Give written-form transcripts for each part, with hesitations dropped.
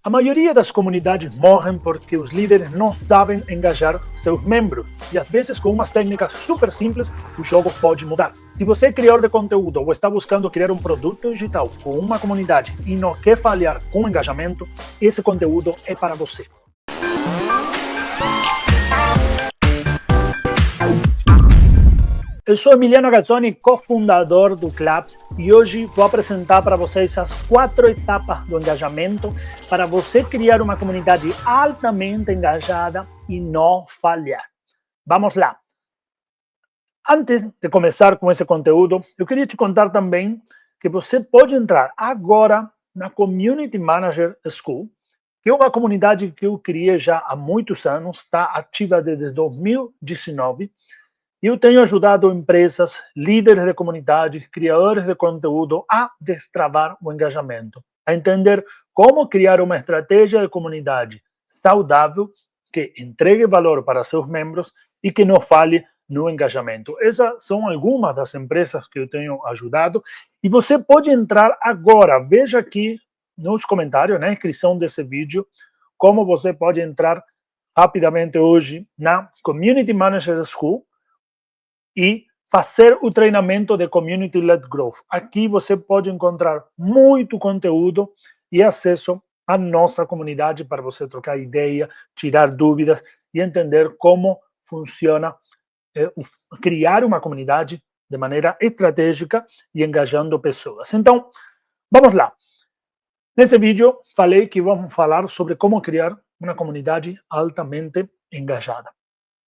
A maioria das comunidades morrem porque os líderes não sabem engajar seus membros. E às vezes, com umas técnicas super simples, o jogo pode mudar. Se você é criador de conteúdo ou está buscando criar um produto digital com uma comunidade e não quer falhar com engajamento, esse conteúdo é para você. Eu sou Emiliano Gazzoni, cofundador do Clubs, e hoje vou apresentar para vocês as 4 etapas do engajamento para você criar uma comunidade altamente engajada e não falhar. Vamos lá! Antes de começar com esse conteúdo, eu queria te contar também que você pode entrar agora na Community Manager School, que é uma comunidade que eu criei já há muitos anos, está ativa desde 2019, e eu tenho ajudado empresas, líderes de comunidade, criadores de conteúdo a destravar o engajamento, a entender como criar uma estratégia de comunidade saudável que entregue valor para seus membros e que não falhe no engajamento. Essas são algumas das empresas que eu tenho ajudado e você pode entrar agora. Veja aqui nos comentários, na descrição desse vídeo, como você pode entrar rapidamente hoje na Community Manager School e fazer o treinamento de Community Led Growth. Aqui você pode encontrar muito conteúdo e acesso à nossa comunidade para você trocar ideia, tirar dúvidas e entender como funciona criar uma comunidade de maneira estratégica e engajando pessoas. Então, vamos lá. Nesse vídeo, falei que vamos falar sobre como criar uma comunidade altamente engajada.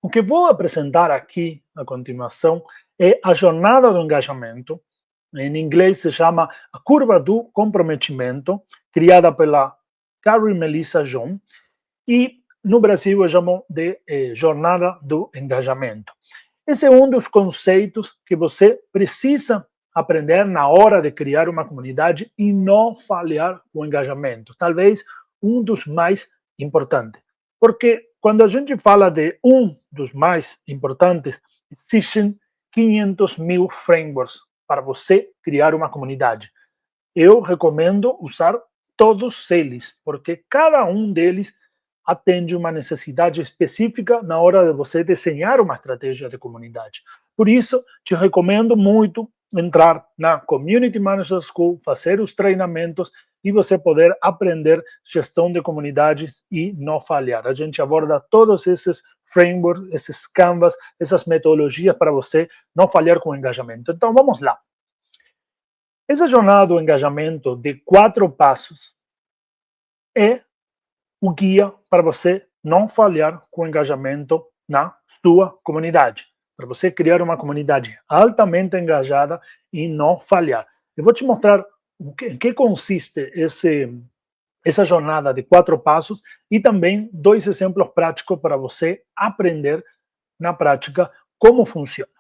O que vou apresentar aqui, a continuação, é a jornada do engajamento. Em inglês se chama a curva do comprometimento, criada pela Carrie Melissa John, e no Brasil eu chamo de jornada do engajamento. Esse é um dos conceitos que você precisa aprender na hora de criar uma comunidade e não falhar com o engajamento. Talvez um dos mais importantes. Porque quando a gente fala de um dos mais importantes, existem 500 mil frameworks para você criar uma comunidade. Eu recomendo usar todos eles, porque cada um deles atende uma necessidade específica na hora de você desenhar uma estratégia de comunidade. Por isso, te recomendo muito entrar na Community Manager School, fazer os treinamentos e você poder aprender gestão de comunidades e não falhar. A gente aborda todos esses frameworks, esses canvas, essas metodologias para você não falhar com o engajamento. Então, vamos lá. Essa jornada do engajamento de 4 passos é o guia para você não falhar com o engajamento na sua comunidade. Para você criar uma comunidade altamente engajada e não falhar. Eu vou te mostrar em que consiste essa jornada de 4 passos e também 2 exemplos práticos para você aprender na prática como funciona.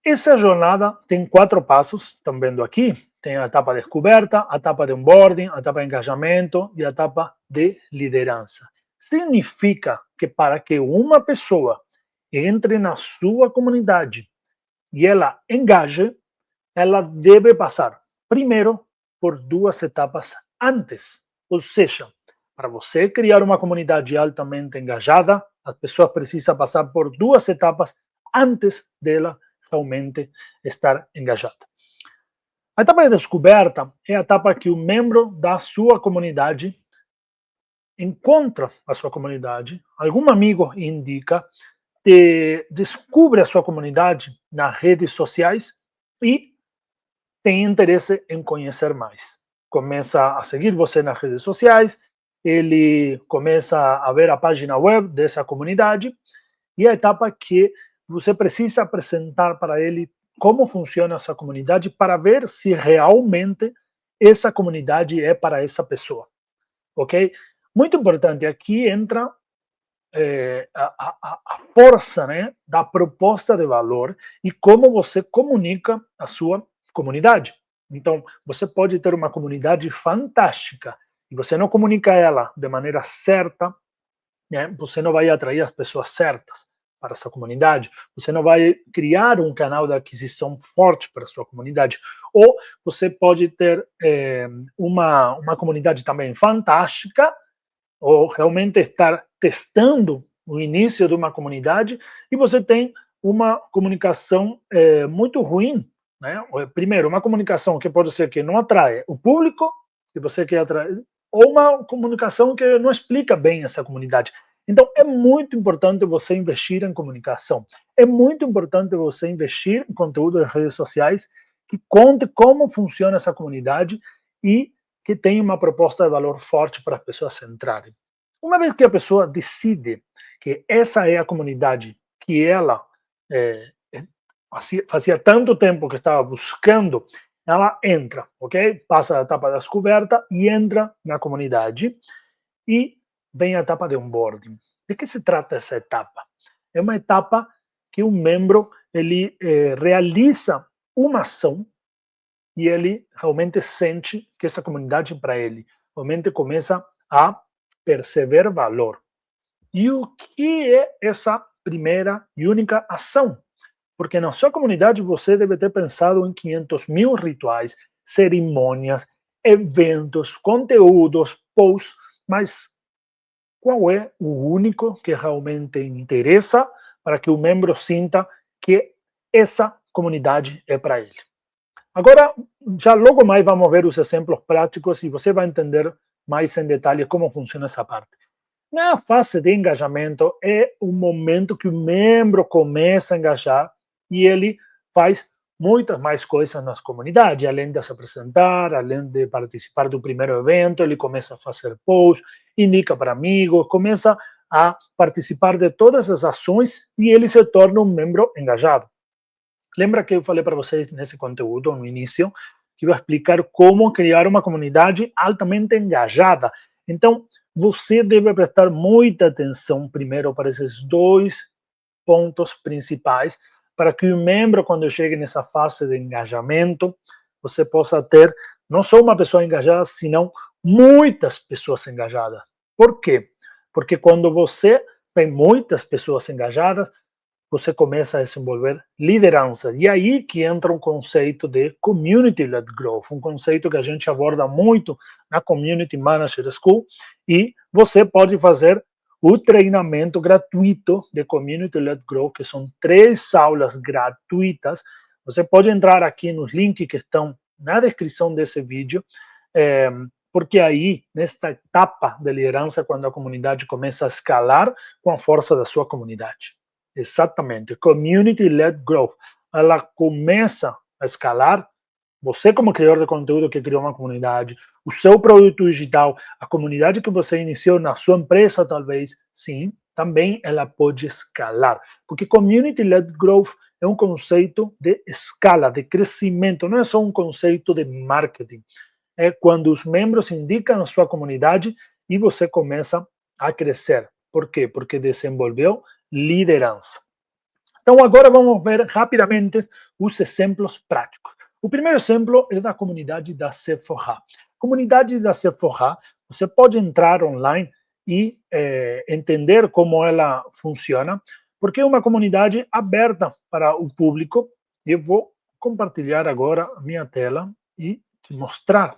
Essa jornada tem 4 passos, estão vendo aqui? Tem a etapa de descoberta, a etapa de onboarding, a etapa de engajamento e a etapa de liderança. Significa que para que uma pessoa entre na sua comunidade e ela engaje, ela deve passar primeiro por 2 etapas antes. Ou seja, para você criar uma comunidade altamente engajada, as pessoas precisam passar por 2 etapas antes dela realmente estar engajada. A etapa de descoberta é a etapa que o membro da sua comunidade encontra a sua comunidade, algum amigo indica, descobre a sua comunidade nas redes sociais e tem interesse em conhecer mais. Começa a seguir você nas redes sociais, ele começa a ver a página web dessa comunidade e a etapa que você precisa apresentar para ele como funciona essa comunidade para ver se realmente essa comunidade é para essa pessoa, ok? Muito importante, aqui entra a força, né, da proposta de valor e como você comunica a sua comunidade. Então, você pode ter uma comunidade fantástica e você não comunica ela de maneira certa, né, você não vai atrair as pessoas certas. para essa comunidade, você não vai criar um canal de aquisição forte para a sua comunidade, ou você pode ter uma comunidade também fantástica, ou realmente estar testando o início de uma comunidade e você tem uma comunicação muito ruim, né? Primeiro, uma comunicação que pode ser que não atrai o público que você quer atrair, ou uma comunicação que não explica bem essa comunidade. Então, é muito importante você investir em comunicação. É muito importante você investir em conteúdo nas redes sociais que conte como funciona essa comunidade e que tenha uma proposta de valor forte para as pessoas entrarem. Uma vez que a pessoa decide que essa é a comunidade que ela fazia tanto tempo que estava buscando, ela entra, ok? Passa a etapa da descoberta e entra na comunidade e vem a etapa de onboarding. De que se trata essa etapa? É uma etapa que o membro ele realiza uma ação e ele realmente sente que essa comunidade para ele realmente começa a perceber valor. E o que é essa primeira e única ação? Porque na sua comunidade você deve ter pensado em 500 mil rituais, cerimônias, eventos, conteúdos, posts, mas qual é o único que realmente interessa para que o membro sinta que essa comunidade é para ele? Agora, já logo mais vamos ver os exemplos práticos e você vai entender mais em detalhe como funciona essa parte. Na fase de engajamento é o momento que o membro começa a engajar e ele faz muitas mais coisas nas comunidades, além de se apresentar, além de participar do primeiro evento, ele começa a fazer posts, indica para amigos, começa a participar de todas as ações e ele se torna um membro engajado. Lembra que eu falei para vocês nesse conteúdo, no início, que eu ia explicar como criar uma comunidade altamente engajada. Então, você deve prestar muita atenção primeiro para esses dois pontos principais, para que o membro, quando chegue nessa fase de engajamento, você possa ter não só uma pessoa engajada, senão muitas pessoas engajadas. Por quê? Porque quando você tem muitas pessoas engajadas, você começa a desenvolver liderança. E aí que entra um conceito de Community-Led Growth, um conceito que a gente aborda muito na Community Manager School, e você pode fazer o treinamento gratuito de Community-Led Growth, que são 3 aulas gratuitas. Você pode entrar aqui nos links que estão na descrição desse vídeo, porque aí, nesta etapa de liderança, quando a comunidade começa a escalar com a força da sua comunidade. Exatamente, Community-Led Growth. Ela começa a escalar, você como criador de conteúdo que criou uma comunidade, o seu produto digital, a comunidade que você iniciou na sua empresa talvez, sim, também ela pode escalar. Porque Community-Led Growth é um conceito de escala, de crescimento, não é só um conceito de marketing. É quando os membros indicam a sua comunidade e você começa a crescer. Por quê? Porque desenvolveu liderança. Então, agora vamos ver rapidamente os exemplos práticos. O primeiro exemplo é da comunidade da Sephora. Comunidade da Sephora, você pode entrar online e entender como ela funciona, porque é uma comunidade aberta para o público. Eu vou compartilhar agora a minha tela e te mostrar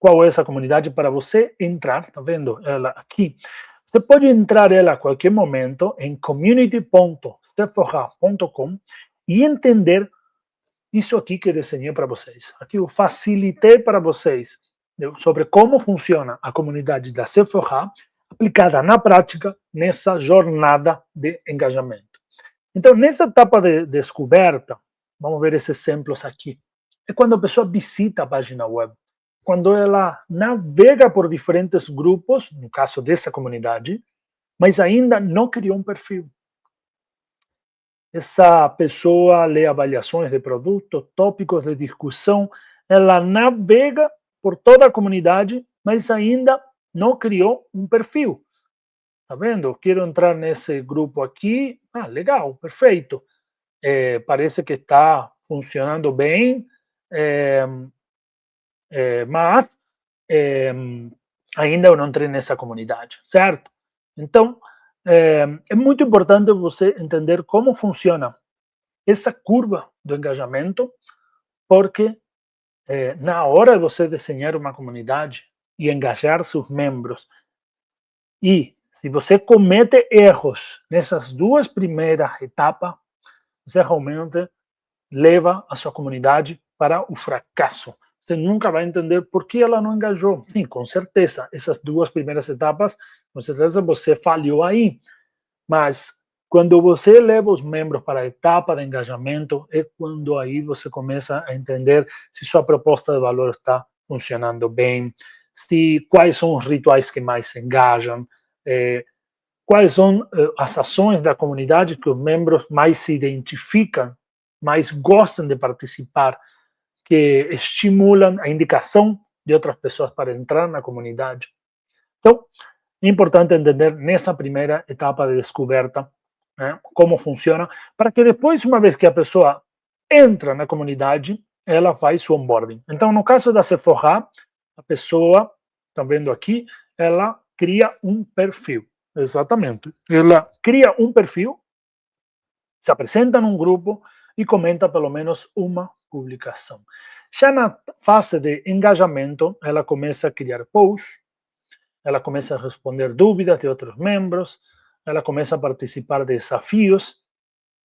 qual é essa comunidade para você entrar. Tá vendo ela aqui? Você pode entrar ela a qualquer momento em community.sephora.com e entender isso aqui que eu desenhei para vocês. Aqui eu facilitei para vocês sobre como funciona a comunidade da Sephora aplicada na prática nessa jornada de engajamento. Então, nessa etapa de descoberta, vamos ver esses exemplos aqui. É quando a pessoa visita a página web. Quando ela navega por diferentes grupos, no caso dessa comunidade, mas ainda não criou um perfil. Essa pessoa lê avaliações de produto, tópicos de discussão, ela navega por toda a comunidade, mas ainda não criou um perfil. Tá vendo? Quero entrar nesse grupo aqui. Ah, legal, perfeito. Parece que está funcionando bem. Mas ainda eu não entrei nessa comunidade, certo? Então, É muito importante você entender como funciona essa curva do engajamento, porque na hora de você desenhar uma comunidade e engajar seus membros, e se você comete erros nessas duas primeiras etapas, você realmente leva a sua comunidade para o fracasso. Você nunca vai entender por que ela não engajou. Sim, com certeza, essas duas primeiras etapas, com certeza você falhou aí. Mas quando você leva os membros para a etapa de engajamento, é quando aí você começa a entender se sua proposta de valor está funcionando bem, se quais são os rituais que mais engajam, quais são as ações da comunidade que os membros mais se identificam, mais gostam de participar, que estimulam a indicação de outras pessoas para entrar na comunidade. Então, é importante entender nessa primeira etapa de descoberta, né, como funciona, para que depois, uma vez que a pessoa entra na comunidade, ela faz o onboarding. Então, no caso da Sephora, a pessoa, estão vendo aqui, ela cria um perfil. Exatamente. Ela cria um perfil, se apresenta num grupo e comenta pelo menos uma publicação. Já na fase de engajamento, ela começa a criar posts, ela começa a responder dúvidas de outros membros, ela começa a participar de desafios.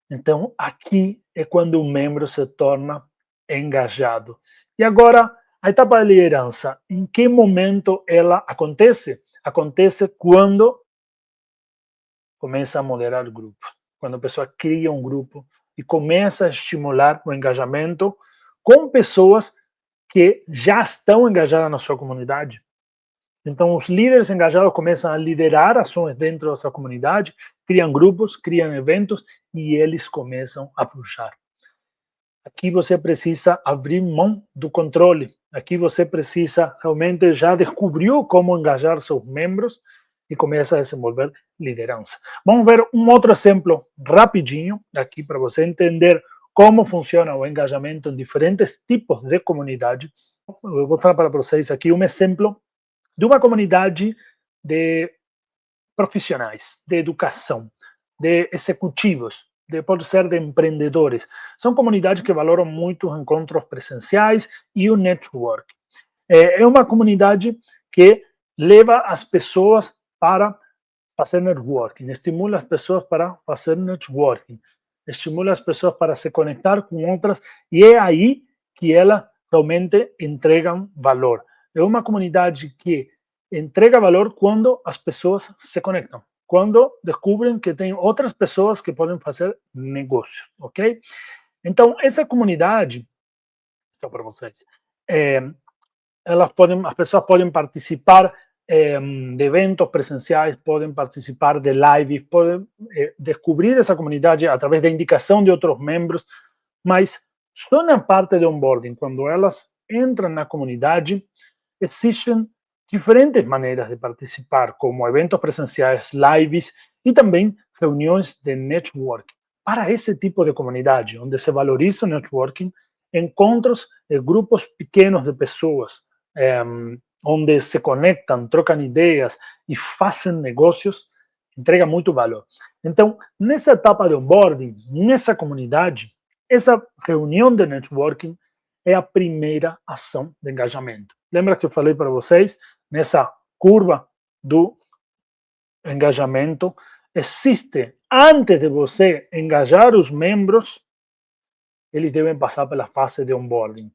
Então, aqui é quando o membro se torna engajado. E agora, a etapa de liderança, em que momento ela acontece? Acontece quando começa a moderar grupos, quando a pessoa cria um grupo e começa a estimular o engajamento com pessoas que já estão engajadas na sua comunidade. Então, os líderes engajados começam a liderar ações dentro da sua comunidade, criam grupos, criam eventos e eles começam a puxar. Aqui você precisa abrir mão do controle. Aqui você precisa realmente já descobriu como engajar seus membros e começa a desenvolver liderança. Vamos ver um outro exemplo rapidinho aqui para você entender como funciona o engajamento em diferentes tipos de comunidade. Eu vou mostrar para vocês aqui um exemplo de uma comunidade de profissionais, de educação, de executivos, pode ser de empreendedores. São comunidades que valoram muito os encontros presenciais e o network. É uma comunidade que leva as pessoas para fazer networking, estimula as pessoas para fazer networking, estimula as pessoas para se conectar com outras, e é aí que elas realmente entregam valor. É uma comunidade que entrega valor quando as pessoas se conectam, quando descobrem que tem outras pessoas que podem fazer negócio, ok? Então, essa comunidade, só para vocês, as pessoas podem participar de eventos presenciais, podem participar de lives, podem descobrir essa comunidade através da indicação de outros membros, mas só na parte de onboarding, quando elas entram na comunidade, existem diferentes maneiras de participar, como eventos presenciais, lives e também reuniões de networking. Para esse tipo de comunidade, onde se valoriza o networking, encontros de grupos pequenos de pessoas, onde se conectam, trocam ideias e fazem negócios, entrega muito valor. Então, nessa etapa de onboarding, nessa comunidade, essa reunião de networking é a primeira ação de engajamento. Lembra que eu falei para vocês, nessa curva do engajamento, existe, antes de você engajar os membros, eles devem passar pela fase de onboarding.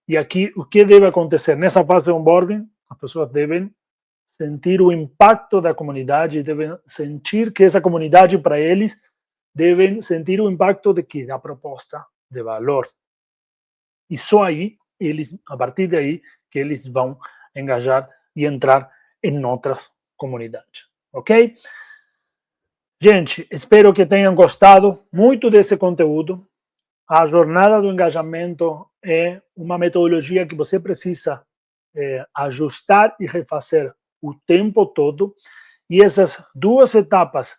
E aqui, o que deve acontecer? Nessa fase de onboarding, as pessoas devem sentir o impacto da comunidade, devem sentir que essa comunidade, para eles, devem sentir o impacto de que da proposta de valor. E só aí, eles, a partir daí, que eles vão engajar e entrar em outras comunidades, ok? Gente, espero que tenham gostado muito desse conteúdo. A jornada do engajamento é uma metodologia que você precisa ajustar e refazer o tempo todo. E essas duas etapas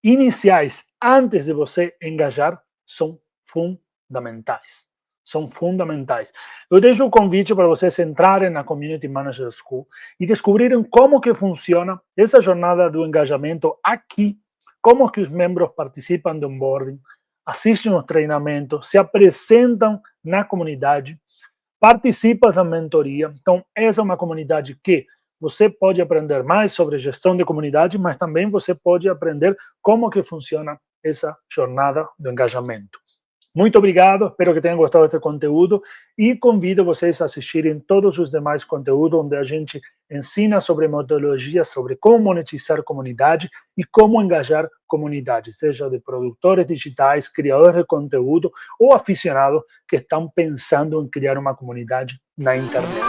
iniciais, antes de você engajar, são fundamentais. são fundamentais. Eu deixo o convite para vocês entrarem na Community Manager School e descobrirem como que funciona essa jornada do engajamento aqui, como que os membros participam do onboarding, assistem os treinamentos, se apresentam na comunidade, participam da mentoria. Então, essa é uma comunidade que você pode aprender mais sobre gestão de comunidade, mas também você pode aprender como que funciona essa jornada do engajamento. Muito obrigado, espero que tenham gostado deste conteúdo e convido vocês a assistirem todos os demais conteúdos onde a gente ensina sobre metodologias, sobre como monetizar comunidade e como engajar comunidade, seja de produtores digitais, criadores de conteúdo ou aficionados que estão pensando em criar uma comunidade na internet.